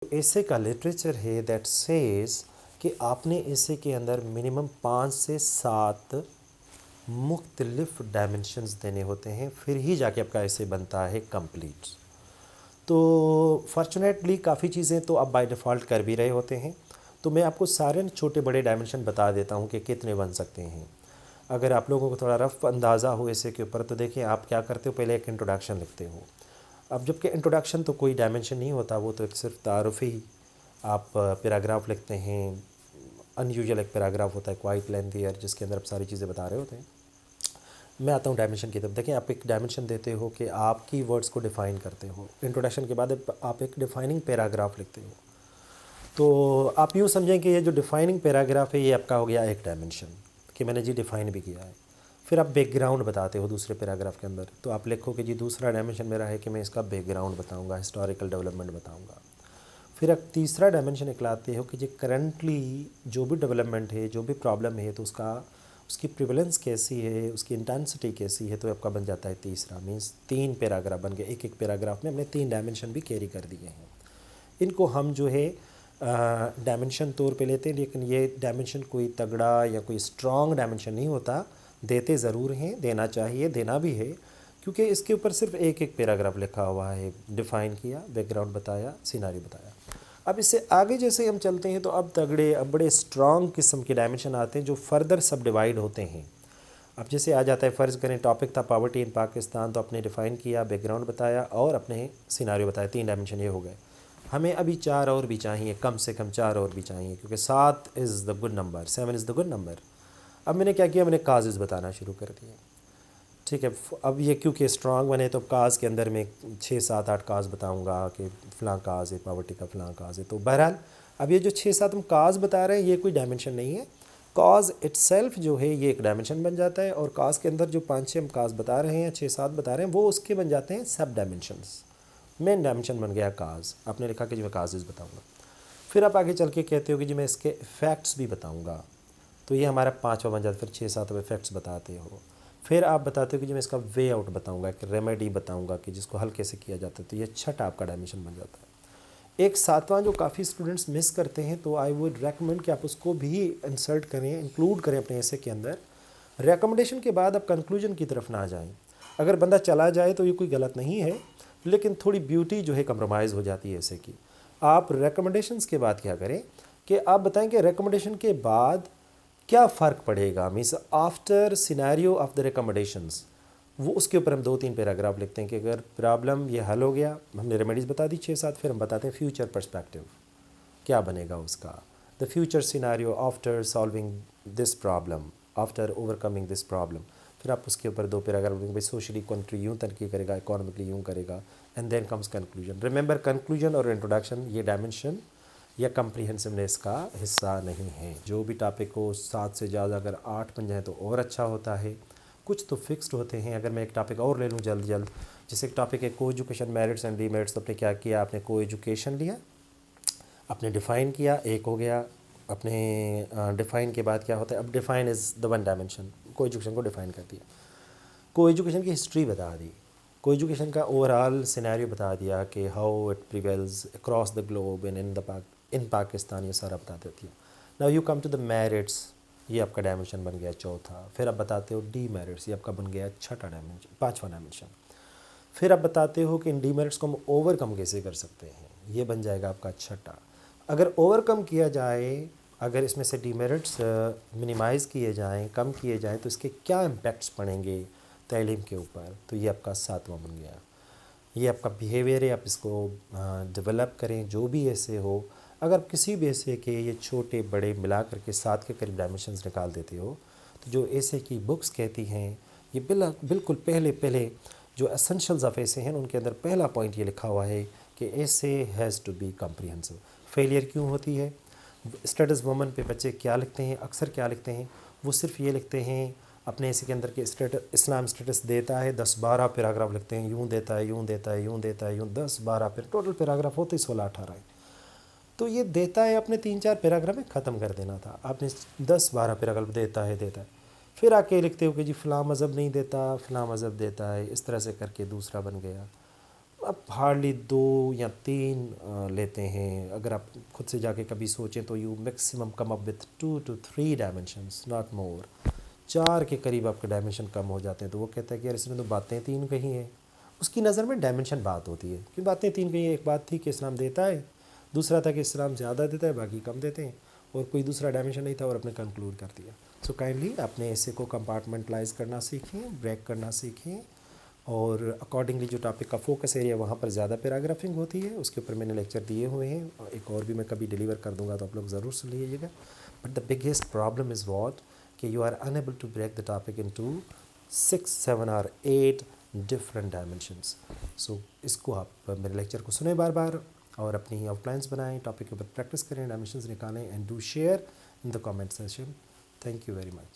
ऐसे का लिटरेचर है दैट सेज कि आपने ऐसे के अंदर मिनिमम 5 से 7 मुख्तलिफ डायमेंशंस देने होते हैं, फिर ही जाके आपका ऐसे बनता है कंप्लीट। तो फॉर्चुनेटली काफ़ी चीज़ें तो आप बाय डिफ़ॉल्ट कर भी रहे होते हैं, तो मैं आपको सारे छोटे बड़े डायमेंशन बता देता हूँ कि कितने बन सकते हैं। अगर आप लोगों को थोड़ा रफ अंदाज़ा हो ऐसे के ऊपर, तो देखिए आप क्या करते हो, पहले एक इंट्रोडक्शन लिखते हो। अब जबकि इंट्रोडक्शन तो कोई डायमेंशन नहीं होता, वो तो एक सिर्फ तारुफ़ ही। आप पैराग्राफ लिखते हैं, अनयूजुअल एक पैराग्राफ होता है क्वाइट लेंथी, जिसके अंदर आप सारी चीज़ें बता रहे होते हैं। मैं आता हूँ डायमेंशन की तरफ। देखें, आप एक डायमेंशन देते हो कि आप की वर्ड्स को डिफ़ाइन करते हो। इंट्रोडक्शन के बाद आप एक डिफ़ाइनिंग पैराग्राफ लिखते हो। तो आप यूँ समझें कि ये जो डिफ़ाइनिंग पैराग्राफ है, ये आपका हो गया एक डायमेंशन कि मैंने जी डिफ़ाइन भी किया है। फिर आप बैकग्राउंड बताते हो दूसरे पैराग्राफ के अंदर, तो आप लिखो कि जी दूसरा डायमेंशन मेरा है कि मैं इसका बैकग्राउंड बताऊंगा, हिस्टोरिकल डेवलपमेंट बताऊंगा। फिर आप तीसरा डायमेंशन निकलाते हो कि जी करंटली जो भी डेवलपमेंट है, जो भी प्रॉब्लम है, तो उसकी प्रिवलेंस कैसी है, उसकी इंटेंसिटी कैसी है, तो आपका बन जाता है तीसरा। मीन्स 3 पैराग्राफ बन गए। एक एक पैराग्राफ में हमने 3 डायमेंशन भी कैरी कर दिए हैं। इनको हम जो है डायमेंशन तौर पे लेते हैं, लेकिन ये डायमेंशन कोई तगड़ा या कोई स्ट्रॉन्ग डायमेंशन नहीं होता। देते ज़रूर हैं, देना चाहिए, देना भी है, क्योंकि इसके ऊपर सिर्फ एक एक पैराग्राफ लिखा हुआ है। डिफ़ाइन किया, बैकग्राउंड बताया, सिनारी बताया। अब इससे आगे जैसे हम चलते हैं, तो अब बड़े स्ट्रॉन्ग किस्म के डायमेंशन आते हैं जो फर्दर सब डिवाइड होते हैं। अब जैसे आ जाता है, फ़र्ज़ करें टॉपिक था पॉवर्टी इन पाकिस्तान, तो आपने डिफ़ाइन किया, बैकग्राउंड बताया और अपने सिनारियो बताया। 3 डायमेंशन ये हो गए। हमें अभी 4 और भी चाहिए, कम से कम 4 और भी चाहिए, क्योंकि 7 is the good number, 7 is the good number. अब मैंने क्या किया, मैंने काजेज़ बताना शुरू कर दिए। ठीक है, अब ये क्योंकि स्ट्रांग बने, तो काज के अंदर मैं 6 7 8 काज बताऊंगा कि फ़लाँ काज है, पॉवर्टी का फ़लाँ काज है। तो बहरहाल अब ये जो 6 7 हम काज बता रहे हैं, ये कोई डायमेंशन नहीं है। काज इट्सेल्फ जो है ये एक डायमेंशन बन जाता है, और काज के अंदर जो 5 6 हम काज बता रहे हैं, 6 7 बता रहे हैं, वो उसके बन जाते हैं सब डायमेंशंस। मेन डायमेंशन बन गया काज। आपने लिखा कि जी मैं काजेज़ बताऊँगा। फिर आप आगे चल के कहते हो कि जी मैं इसके इफ़ेक्ट्स भी बताऊँगा, तो ये हमारा 5वां बन जाता है। फिर 6 7 इफ़ेक्ट्स बताते हो। फिर आप बताते हो कि जी मैं इसका वे आउट बताऊँगा, एक रेमेडी बताऊँगा कि जिसको हल्के से किया जाता है, तो ये छठा आपका डायमेंशन बन जाता है। एक 7वां जो काफ़ी स्टूडेंट्स मिस करते हैं, तो आई वुड रेकमेंड कि आप उसको भी इंसर्ट करें, इंक्लूड करें अपने ऐसे के अंदर। रिकमेंडेशन के बाद आप कंक्लूजन की तरफ ना जाएं। अगर बंदा चला जाए तो ये कोई गलत नहीं है, लेकिन थोड़ी ब्यूटी जो है कंप्रोमाइज़ हो जाती है ऐसे की। आप रिकमेंडेशंस के बाद क्या करें कि आप बताएं कि रिकमेंडेशन के बाद क्या फ़र्क पड़ेगा। Means after scenario of the recommendations, वो उसके ऊपर हम 2 3 पैराग्राफ लिखते हैं कि अगर प्रॉब्लम ये हल हो गया, हमने रेमेडीज़ बता दी 6 7, फिर हम बताते हैं फ्यूचर पर्सपेक्टिव क्या बनेगा उसका, the future scenario after solving this problem, after overcoming this problem. फिर आप उसके ऊपर 2 पैराग्राफ लिखेंगे, भाई सोशली कंट्री यूँ तरक्की करेगा, इकोनॉमिकली यूँ करेगा, and then comes conclusion. Remember, conclusion और इंट्रोडक्शन ये डायमेंशन या कम्प्रीहेंसिवनेस का हिस्सा नहीं है। जो भी टॉपिक हो 7 से ज़्यादा अगर 8 बन जाए तो और अच्छा होता है। कुछ तो फिक्स्ड होते हैं। अगर मैं एक टॉपिक और ले लूँ जल्द जल्द, जैसे एक टॉपिक है को एजुकेशन मेरिट्स एंड डीमेरिट्स, तो आपने क्या किया, आपने को एजुकेशन लिया, आपने डिफ़ाइन किया, एक हो गया। अपने डिफ़ाइन के बाद क्या होता है, अब define is the one dimension, को एजुकेशन को डिफ़ाइन कर दिया, को एजुकेशन की हिस्ट्री बता दी, को एजुकेशन का ओवरऑल सिनेरियो बता दिया कि how it prevails across the globe in in Pakistan, ये सारा बता देती है। Now you come to the merits, ये आपका डायमेंशन बन गया चौथा। फिर आप बताते हो डी मेरिट्स, ये आपका बन गया छठा डायमेंशन, 5वां डायमेंशन। फिर आप बताते हो कि इन डीमेरिट्स को हम ओवरकम कैसे कर सकते हैं, ये बन जाएगा आपका छठा। अगर ओवरकम किया जाए, अगर इसमें से डीमेरिट्स मिनिमाइज़ किए जाएं, कम किए जाएं, तो इसके क्या इम्पेक्ट्स पड़ेंगे तालीम के ऊपर, तो ये आपका 7वां बन गया। ये आपका बिहेवियर है, आप इसको डेवलप करें जो भी ऐसे हो। अगर किसी भी ऐसे के ये छोटे बड़े मिला करके 7 के करीब डायमेंशंस निकाल देते हो, तो जो ऐसे की बुक्स कहती हैं, ये बिल्कुल पहले पहले जो एसेंशियल्स ऑफ ऐसे हैं, उनके अंदर पहला पॉइंट ये लिखा हुआ है कि ऐसे has to be comprehensive. Failure क्यों होती है, स्टेटस वुमन पे बच्चे क्या लिखते हैं, अक्सर क्या लिखते हैं, वो सिर्फ ये लिखते हैं अपने ऐसे के अंदर के इस्लाम स्टेटस देता है, 10 12 पैराग्राफ लिखते हैं, यूँ देता है, यूँ देता है, यूँ देता है, यूँ 10 12 टोटल पैराग्राफ होते 16 18 है। तो ये देता है, अपने 3 4 पैराग्राफ में ख़त्म कर देना था, आपने 10 12 पैराग्राफ देता है। फिर आके लिखते हो कि जी फ़लाँ मज़हब नहीं देता, फ़लाँ मज़हब देता है, इस तरह से करके दूसरा बन गया। आप हार्डली 2 या 3 लेते हैं। अगर आप खुद से जाके कभी सोचें तो you maximum come up with 2 to 3 dimensions, not more. 4 के करीब आपके डायमेंशन कम हो जाते हैं तो वो कहता है कि यार इसने तो बातें 3 कही हैं। उसकी नज़र में डायमेंशन बात होती है कि बातें 3 कही हैं। एक बात थी कि इस्लाम देता है, दूसरा था कि इस्लाम ज़्यादा देता है बाकी कम देते हैं, और कोई दूसरा डायमेंशन नहीं था और अपने कंक्लूड कर दिया। सो काइंडली अपने ऐसे को कंपार्टमेंटलाइज करना सीखें, ब्रेक करना सीखें, और अकॉर्डिंगली जो टॉपिक का फोकस एरिया वहाँ पर ज़्यादा पैराग्राफिंग होती है, उसके ऊपर मैंने लेक्चर दिए हुए हैं, और एक और भी मैं कभी डिलीवर कर दूंगा तो आप लोग ज़रूर सुन लीजिएगा। But the biggest problem is what कि you are unable to break the topic into 6, 7 और 8 डिफरेंट डायमेंशंस। सो इसको आप मेरे लेक्चर को सुने बार बार और अपनी आउटलाइंस बनाएं, टॉपिक के ऊपर प्रैक्टिस करें, डायमेंशंस निकालें, and do share in the comment session. Thank you very much.